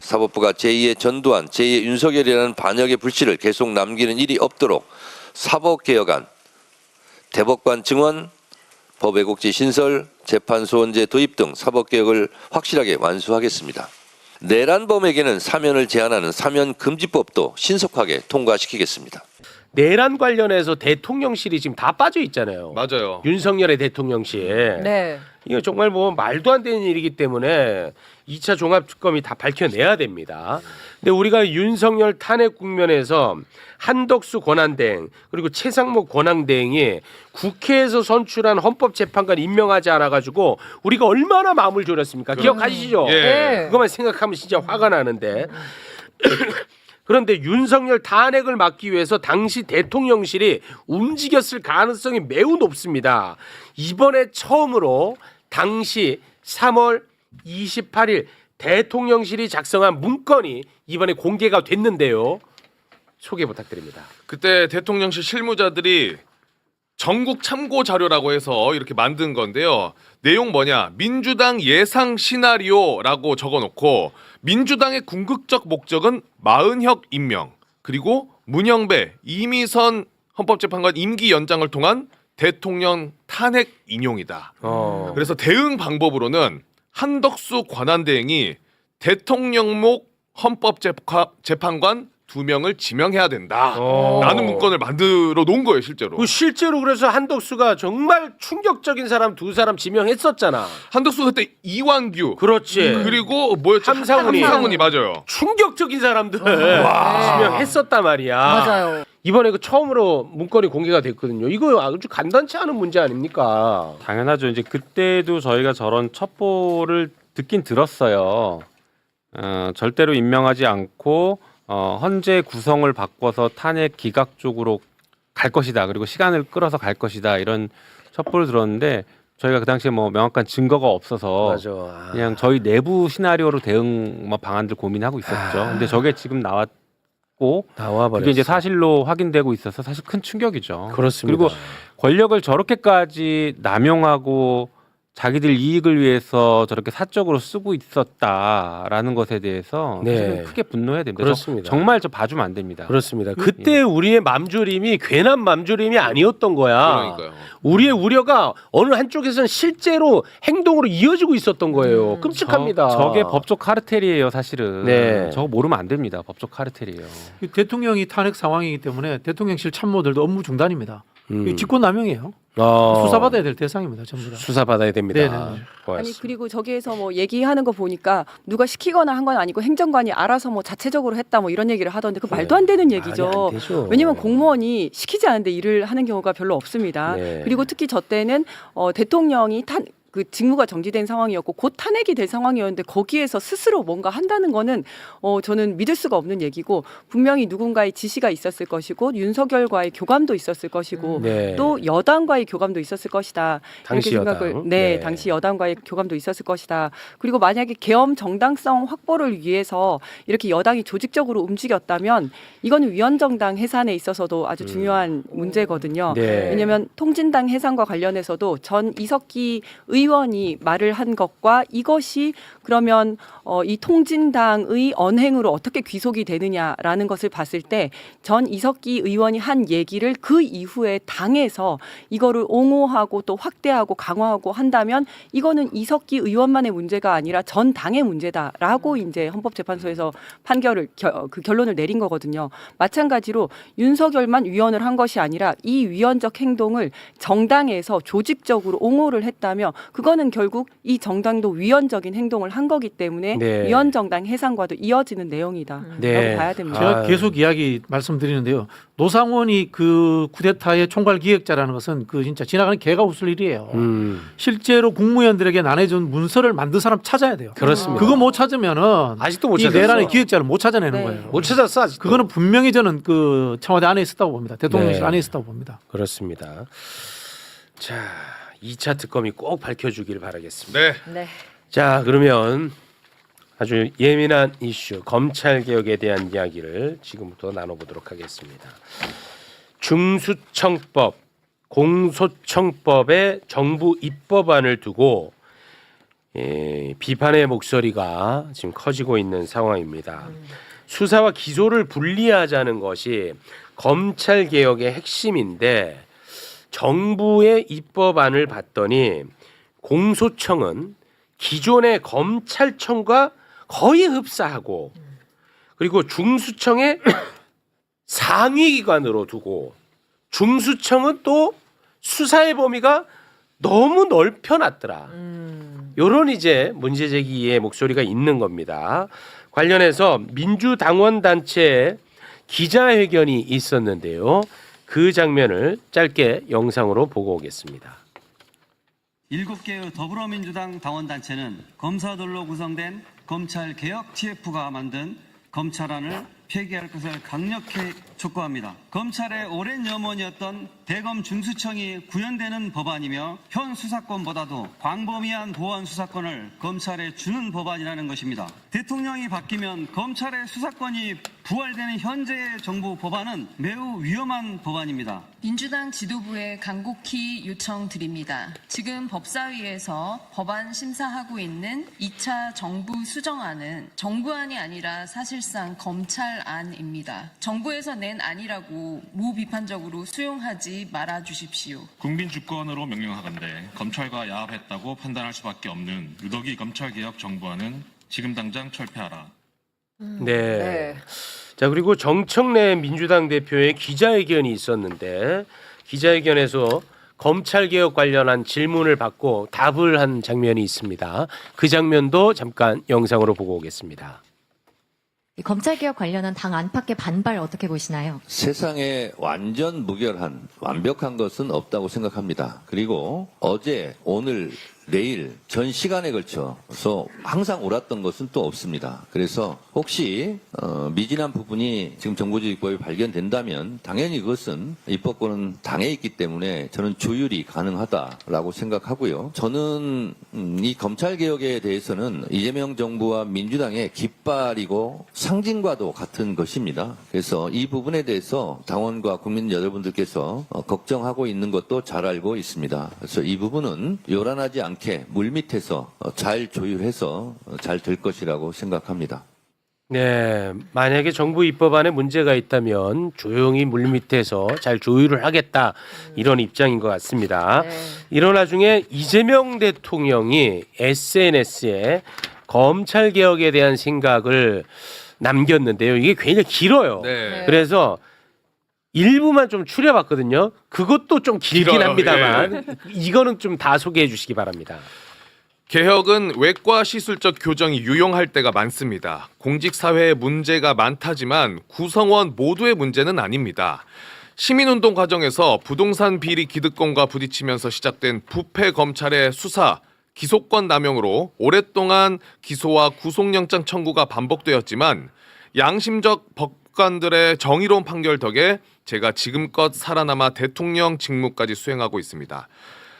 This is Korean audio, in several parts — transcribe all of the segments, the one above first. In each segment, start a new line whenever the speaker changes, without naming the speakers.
사법부가 제2의 전두환, 제2의 윤석열이라는 반역의 불씨를 계속 남기는 일이 없도록 사법개혁안, 대법관 증원, 법외국지 신설, 재판소원제 도입 등 사법개혁을 확실하게 완수하겠습니다. 내란범에게는 사면을 제한하는 사면금지법도 신속하게 통과시키겠습니다.
내란 관련해서 대통령실이 지금 다 빠져 있잖아요.
맞아요.
윤석열의 대통령실.
네.
이거 정말 뭐 말도 안 되는 일이기 때문에 2차 종합특검이 다 밝혀내야 됩니다. 근데 우리가 윤석열 탄핵 국면에서 한덕수 권한대행 그리고 최상목 권한대행이 국회에서 선출한 헌법재판관 임명하지 않아가지고 우리가 얼마나 마음을 졸였습니까? 기억하시죠?
예.
네.
그것만 생각하면 진짜 화가 나는데 그런데 윤석열 탄핵을 막기 위해서 당시 대통령실이 움직였을 가능성이 매우 높습니다. 이번에 처음으로 당시 3월 28일 대통령실이 작성한 문건이 이번에 공개가 됐는데요. 소개 부탁드립니다.
그때 대통령실 실무자들이 전국 참고 자료라고 해서 이렇게 만든 건데요. 내용 뭐냐? 민주당 예상 시나리오라고 적어놓고 민주당의 궁극적 목적은 마은혁 임명 그리고 문영배, 이미선 헌법재판관 임기 연장을 통한 대통령 탄핵 인용이다. 그래서 대응 방법으로는 한덕수 권한대행이 대통령목 헌법재판관 2명을 지명해야 된다. 라는 문건을 만들어 놓은 거예요, 실제로.
실제로 그래서 한덕수가 정말 충격적인 사람 2사람 지명했었잖아.
한덕수 그때 이완규.
그렇지.
그리고 뭐였죠?
함상훈이.
맞아요.
충격적인 사람들 지명했었단 말이야.
맞아요.
이번에 그 처음으로 문건이 공개가 됐거든요. 이거 아주 간단치 않은 문제 아닙니까?
당연하죠. 이제 그때도 저희가 저런 첩보를 듣긴 들었어요. 절대로 임명하지 않고 헌재 구성을 바꿔서 탄핵 기각 쪽으로 갈 것이다. 그리고 시간을 끌어서 갈 것이다. 이런 첩보를 들었는데 저희가 그 당시에 뭐 명확한 증거가 없어서
맞아.
그냥 저희 내부 시나리오로 대응 방안들 고민하고 있었죠. 근데 저게 지금 나왔고
나와버렸어.
그게 이제 사실로 확인되고 있어서 사실 큰 충격이죠.
그렇습니다.
그리고 권력을 저렇게까지 남용하고 자기들 이익을 위해서 저렇게 사적으로 쓰고 있었다라는 것에 대해서
네.
사실은 크게 분노해야 됩니다.
그렇습니다.
정말 저 봐주면 안 됩니다.
그렇습니다. 그때 우리의 맘조림이 괜한 맘조림이 아니었던 거야.
그러니까요.
우리의 우려가 어느 한쪽에서는 실제로 행동으로 이어지고 있었던 거예요. 끔찍합니다.
저게 법적 카르텔이에요, 사실은.
네.
저거 모르면 안 됩니다. 법적 카르텔이에요.
대통령이 탄핵 상황이기 때문에 대통령실 참모들도 업무 중단입니다. 이거 직권남용이에요. 수사받아야 될 대상입니다. 전부 다.
수사받아야 됩니다.
네네.
아니 그리고 저기에서 뭐 얘기하는 거 보니까 누가 시키거나 한 건 아니고 행정관이 알아서 뭐 자체적으로 했다 뭐 이런 얘기를 하던데 그 말도 안 되는 얘기죠.
말이 안 되죠.
왜냐면 공무원이 시키지 않은데 일을 하는 경우가 별로 없습니다.
네.
그리고 특히 저 때는 대통령이 그 직무가 정지된 상황이었고 곧 탄핵이 될 상황이었는데 거기에서 스스로 뭔가 한다는 거는 저는 믿을 수가 없는 얘기고 분명히 누군가의 지시가 있었을 것이고 윤석열과의 교감도 있었을 것이고
네.
또 여당과의 교감도 있었을 것이다.
당시
이렇게 생각을
여당.
네,
네.
당시 여당과의 교감도 있었을 것이다. 그리고 만약에 계엄 정당성 확보를 위해서 이렇게 여당이 조직적으로 움직였다면 이거는 위헌정당 해산에 있어서도 아주 중요한 문제거든요.
네.
왜냐하면 통진당 해산과 관련해서도 전 이석기 의원이 말을 한 것과 이것이 그러면 이 통진당의 언행으로 어떻게 귀속이 되느냐라는 것을 봤을 때 전 이석기 의원이 한 얘기를 그 이후에 당에서 이거를 옹호하고 또 확대하고 강화하고 한다면 이거는 이석기 의원만의 문제가 아니라 전 당의 문제다라고 이제 헌법재판소에서 그 결론을 내린 거거든요. 마찬가지로 윤석열만 위헌을 한 것이 아니라 이 위헌적 행동을 정당에서 조직적으로 옹호를 했다며 그거는 결국 이 정당도 위헌적인 행동을 한 거기 때문에
네.
위헌정당 해산과도 이어지는 내용이다라고
네.
봐야 됩니다.
제가 계속 이야기 말씀드리는데요. 노상원이 그 쿠데타의 총괄 기획자라는 것은 그 진짜 지나가는 개가 웃을 일이에요. 실제로 국무위원들에게 나눠준 문서를 만든 사람 찾아야 돼요.
그렇습니다.
그거 못 찾으면은
아직도 못
이
찾았어.
내란의 기획자를 못 찾아내는
네.
거예요.
못 찾았어 아직도.
그거는 분명히 저는 그 청와대 안에 있었다고 봅니다. 대통령실
네.
안에 있었다고 봅니다.
그렇습니다. 자, 2차 특검이 꼭 밝혀주길 바라겠습니다.
네.
네.
자, 그러면 아주 예민한 이슈 검찰 개혁에 대한 이야기를 지금부터 나눠보도록 하겠습니다. 중수청법, 공소청법의 정부 입법안을 두고 비판의 목소리가 지금 커지고 있는 상황입니다. 수사와 기소를 분리하자는 것이 검찰 개혁의 핵심인데 정부의 입법안을 봤더니 공소청은 기존의 검찰청과 거의 흡사하고 그리고 중수청의 상위기관으로 두고 중수청은 또 수사의 범위가 너무 넓혀놨더라. 이런 이제 문제 제기의 목소리가 있는 겁니다. 관련해서 민주당원 단체 기자회견이 있었는데요. 그 장면을 짧게 영상으로 보고 오겠습니다.
7개의 더불어민주당 당원단체는 검사들로 구성된 검찰개혁 TF가 만든 검찰안을 폐기할 것을 강력히 촉구합니다. 검찰의 오랜 염원이었던 대검 중수청이 구현되는 법안이며 현 수사권보다도 광범위한 보안 수사권을 검찰에 주는 법안이라는 것입니다. 대통령이 바뀌면 검찰의 수사권이 부활되는 현재의 정부 법안은 매우 위험한 법안입니다.
민주당 지도부에 간곡히 요청드립니다. 지금 법사위에서 법안 심사하고 있는 2차 정부 수정안은 정부안이 아니라 사실상 검찰안입니다. 정부에서 낸 안이라고 무비판적으로 수용하지 말아 주십시오.
국민 주권으로 명령하건대 검찰과 야합했다고 판단할 수밖에 없는 누더기 검찰개혁 정부안은 지금 당장 철폐하라.
네. 자, 그리고 정청래 민주당 대표의 기자회견이 있었는데 기자회견에서 검찰개혁 관련한 질문을 받고 답을 한 장면이 있습니다. 그 장면도 잠깐 영상으로 보고 오겠습니다.
검찰개혁 관련한 당 안팎의 반발 어떻게 보시나요?
세상에 완전 무결한 완벽한 것은 없다고 생각합니다. 그리고 어제, 오늘, 내일 전 시간에 걸쳐서 항상 옳았던 것은 또 없습니다. 그래서 혹시 미진한 부분이 지금 정부조직법에 발견된다면 당연히 그것은 입법권은 당에 있기 때문에 저는 조율이 가능하다라고 생각하고요. 저는 이 검찰개혁에 대해서는 이재명 정부와 민주당의 깃발이고 상징과도 같은 것입니다. 그래서 이 부분에 대해서 당원과 국민 여러분들께서 걱정하고 있는 것도 잘 알고 있습니다. 그래서 이 부분은 요란하지 않게 물밑에서 잘 조율해서 잘 될 것이라고 생각합니다.
네, 만약에 정부 입법안에 문제가 있다면 조용히 물밑에서 잘 조율을 하겠다 이런 입장인 것 같습니다. 이런 와중에 이재명 대통령이 SNS에 검찰 개혁에 대한 생각을 남겼는데요. 이게 굉장히 길어요.
네.
그래서 일부만 좀 추려봤거든요. 그것도 좀 길긴
길어요.
합니다만 이거는 좀 다 소개해 주시기 바랍니다.
개혁은 외과 시술적 교정이 유용할 때가 많습니다. 공직사회에 문제가 많다지만 구성원 모두의 문제는 아닙니다. 시민운동 과정에서 부동산 비리 기득권과 부딪히면서 시작된 부패 검찰의 수사, 기소권 남용으로 오랫동안 기소와 구속영장 청구가 반복되었지만 양심적 법관들의 정의로운 판결 덕에 제가 지금껏 살아남아 대통령 직무까지 수행하고 있습니다.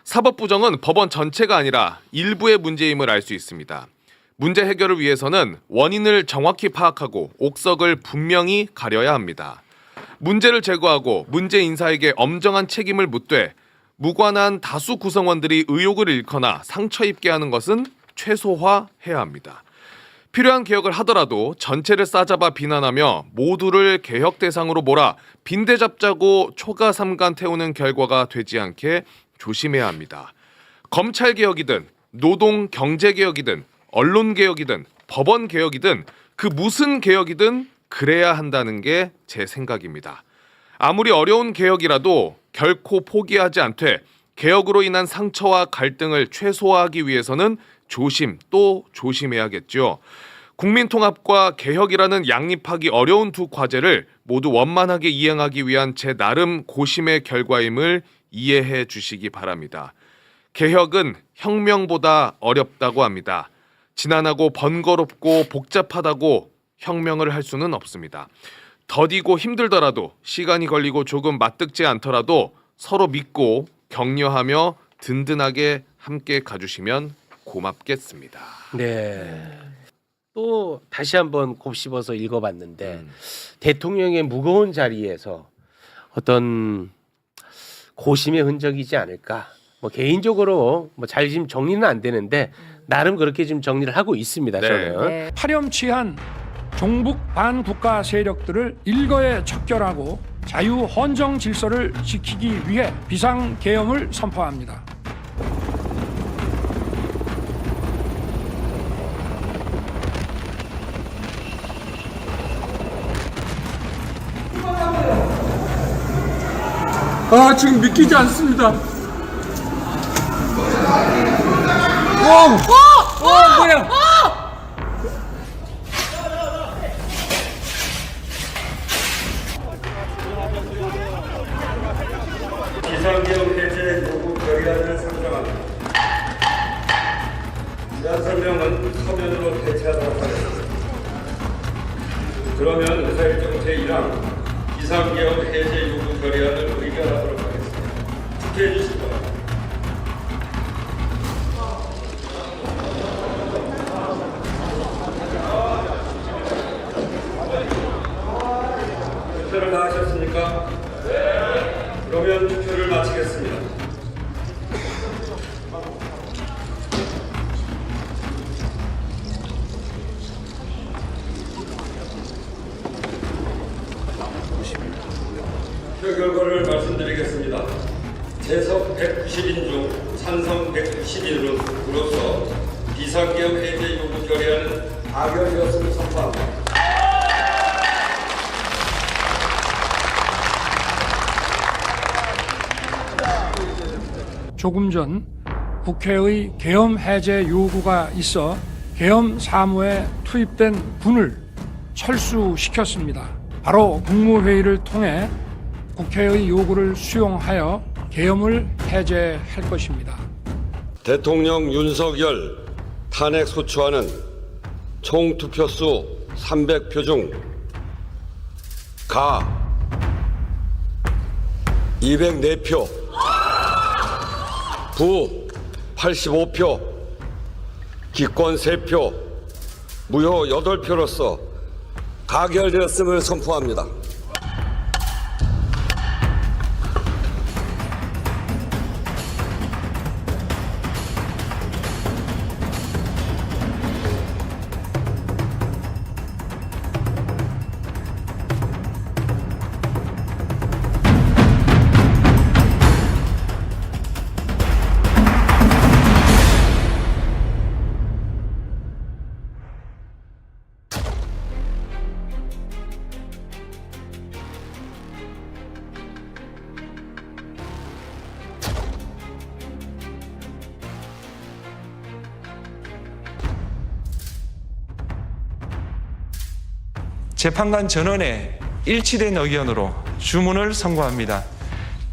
사법부정은 법원 전체가 아니라 일부의 문제임을 알 수 있습니다. 문제 해결을 위해서는 원인을 정확히 파악하고 옥석을 분명히 가려야 합니다. 문제를 제거하고 문제 인사에게 엄정한 책임을 묻되 무관한 다수 구성원들이 의혹을 잃거나 상처 입게 하는 것은 최소화해야 합니다. 필요한 개혁을 하더라도 전체를 싸잡아 비난하며 모두를 개혁 대상으로 몰아 빈대 잡자고 초가삼간 태우는 결과가 되지 않게 조심해야 합니다. 검찰 개혁이든 노동 경제 개혁이든 언론 개혁이든 법원 개혁이든 그 무슨 개혁이든 그래야 한다는 게 제 생각입니다. 아무리 어려운 개혁이라도 결코 포기하지 않되 개혁으로 인한 상처와 갈등을 최소화하기 위해서는 조심 또 조심해야겠죠. 국민통합과 개혁이라는 양립하기 어려운 두 과제를 모두 원만하게 이행하기 위한 제 나름 고심의 결과임을 이해해 주시기 바랍니다. 개혁은 혁명보다 어렵다고 합니다. 지난하고 번거롭고 복잡하다고 혁명을 할 수는 없습니다. 더디고 힘들더라도 시간이 걸리고 조금 맞득지 않더라도 서로 믿고 격려하며 든든하게 함께 가주시면 고맙겠습니다.
네. 또 다시 한번 곱씹어서 읽어봤는데 대통령의 무거운 자리에서 어떤 고심의 흔적이지 않을까. 뭐 개인적으로 뭐 잘 지금 정리는 안 되는데 나름 그렇게 지금 정리를 하고 있습니다.
네.
저는.
네.
파렴치한 종북 반국가 세력들을 일거에 척결하고 자유 헌정 질서를 지키기 위해 비상계엄을 선포합니다.
지금 믿기지 않습니다. 뭐야?
비상계엄 해제 요구 결의안을 상정합니다. 대한 설명은 서면으로 대체하도록 하겠습니다. 그러면 의사일정 제1항 비상계엄 해제 요구 결의안을 의결하도록 하겠습니다. 투표해 주시기 바랍니다. 투표를 다 하셨습니까? 네. 그러면 투표를 마치겠습니다. 투표 결과를 말씀드리겠습니다. 재석 190인 중 찬성 190인으로서 비상계엄 해제 요구 결의안은 가결되었음을 선포합니다.
조금 전 국회의 계엄 해제 요구가 있어 계엄 사무에 투입된 군을 철수시켰습니다. 바로 국무회의를 통해 국회의 요구를 수용하여 계엄을 해제할 것입니다.
대통령 윤석열 탄핵 소추안은 총 투표수 300표 중 가 204표, 부 85표, 기권 3표, 무효 8표로서 가결되었음을 선포합니다.
재판관 전원의 일치된 의견으로 주문을 선고합니다.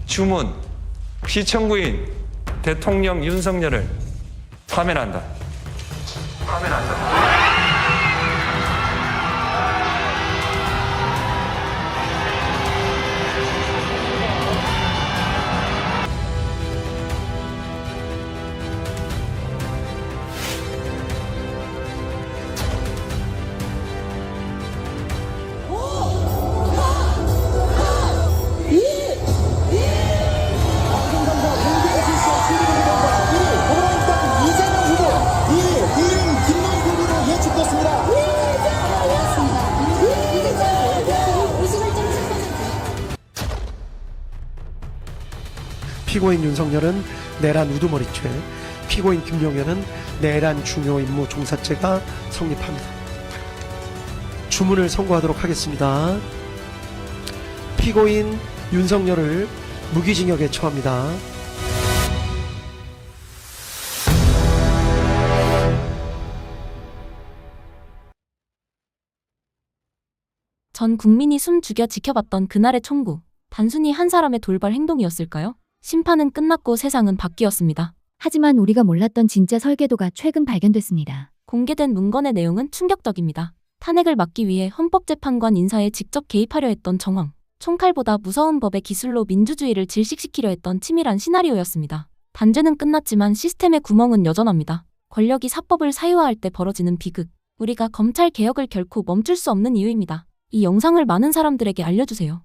주문, 피청구인 대통령 윤석열을 파면한다.
피고인 윤석열은 내란 우두머리죄, 피고인 김용현은 내란 중요 임무 종사죄가 성립합니다. 주문을 선고하도록 하겠습니다. 피고인 윤석열을 무기징역에 처합니다.
전 국민이 숨 죽여 지켜봤던 그날의 총구, 단순히 한 사람의 돌발 행동이었을까요? 심판은 끝났고 세상은 바뀌었습니다.
하지만 우리가 몰랐던 진짜 설계도가 최근 발견됐습니다.
공개된 문건의 내용은 충격적입니다. 탄핵을 막기 위해 헌법재판관 인사에 직접 개입하려 했던 정황, 총칼보다 무서운 법의 기술로 민주주의를 질식시키려 했던 치밀한 시나리오였습니다. 단죄는 끝났지만 시스템의 구멍은 여전합니다. 권력이 사법을 사유화할 때 벌어지는 비극, 우리가 검찰 개혁을 결코 멈출 수 없는 이유입니다. 이 영상을 많은 사람들에게 알려주세요.